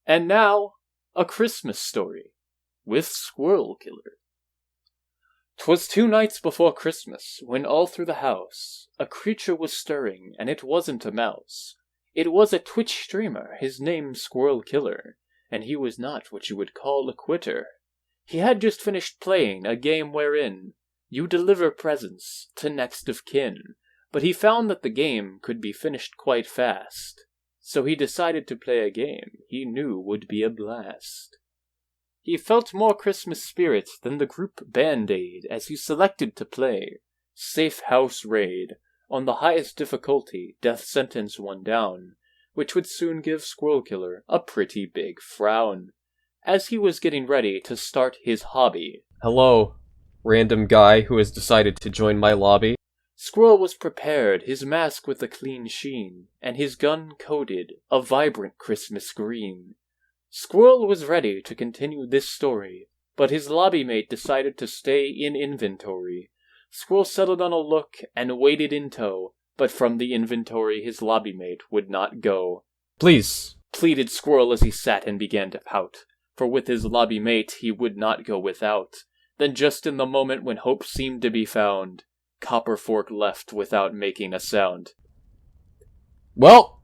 And now, a Christmas story with SquirreiKiller. 'Twas 2 nights before Christmas, when all through the house a creature was stirring, and it wasn't a mouse. It was a Twitch streamer, his name SquirreiKiller, and he was not what you would call a quitter. He had just finished playing a game wherein you deliver presents to next of kin, but he found that the game could be finished quite fast. So he decided to play a game he knew would be a blast. He felt more Christmas spirit than the group Band-Aid as he selected to play Safe House Raid on the highest difficulty, Death Sentence 1 down, which would soon give SquirreiKiller a pretty big frown. As he was getting ready to start his hobby. Hello, random guy who has decided to join my lobby. Squirrel was prepared, his mask with a clean sheen, and his gun coated a vibrant Christmas green. Squirrel was ready to continue this story, but his lobby mate decided to stay in inventory. Squirrel settled on a look and waited in tow, but from the inventory his lobby mate would not go. Please, pleaded Squirrel as he sat and began to pout, for with his lobby mate he would not go without. Then just in the moment when hope seemed to be found, Copperfork left without making a sound. Well,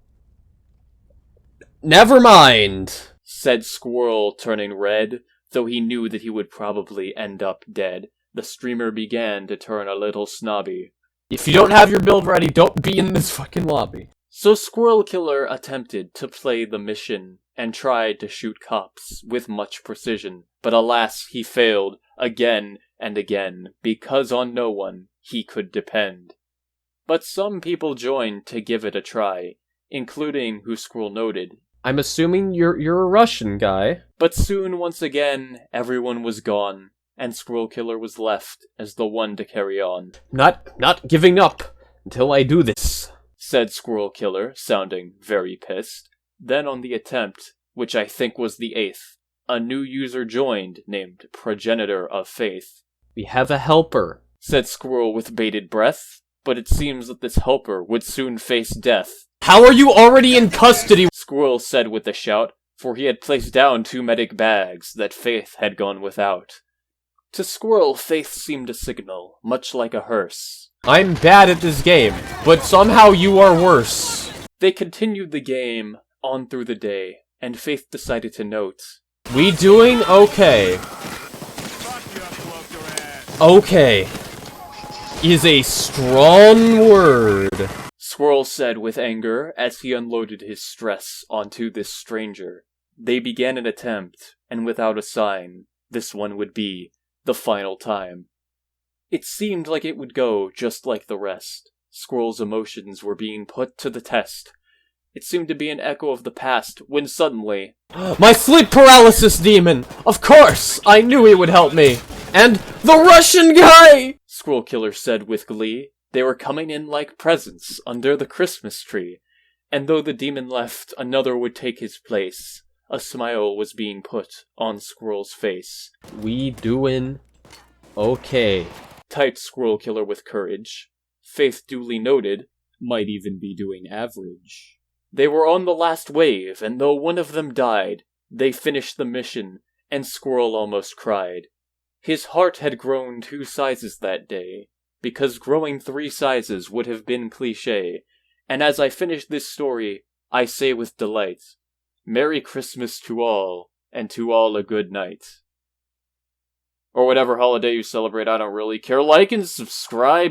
never mind, said Squirrel, turning red, though he knew that he would probably end up dead. The streamer began to turn a little snobby. If you don't have your build ready, don't be in this fucking lobby. So SquirreiKiller attempted to play the mission and tried to shoot cops with much precision, but alas, he failed again and again, because on no one he could depend. But some people joined to give it a try, including who Squirrel noted. I'm assuming you're a Russian guy. But soon, once again, everyone was gone, and SquirreiKiller was left as the one to carry on. Not giving up until I do this, said SquirreiKiller, sounding very pissed. Then on the attempt, which I think was the 8th, a new user joined named Progenitor of Faith. We have a helper, said Squirrel with bated breath, but it seems that this helper would soon face death. How are you already in custody? Squirrel said with a shout, for he had placed down 2 medic bags that Faith had gone without. To Squirrel, Faith seemed a signal, much like a hearse. I'm bad at this game, but somehow you are worse. They continued the game on through the day, and Faith decided to note, we doing okay. Okay is a strong word, Squirrel said with anger as he unloaded his stress onto this stranger. They began an attempt, and without a sign, this one would be the final time. It seemed like it would go just like the rest. Squirrel's emotions were being put to the test. It seemed to be an echo of the past, when suddenly... My sleep paralysis demon! Of course! I knew he would help me! And the Russian guy! SquirreiKiller said with glee. They were coming in like presents under the Christmas tree. And though the demon left, another would take his place. A smile was being put on Squirrel's face. We doing okay, typed SquirreiKiller with courage. Faith duly noted, might even be doing average. They were on the last wave, and though one of them died, they finished the mission, and Squirrel almost cried. His heart had grown 2 sizes that day, because growing 3 sizes would have been cliché, and as I finish this story, I say with delight, Merry Christmas to all, and to all a good night. Or whatever holiday you celebrate, I don't really care. Like and subscribe.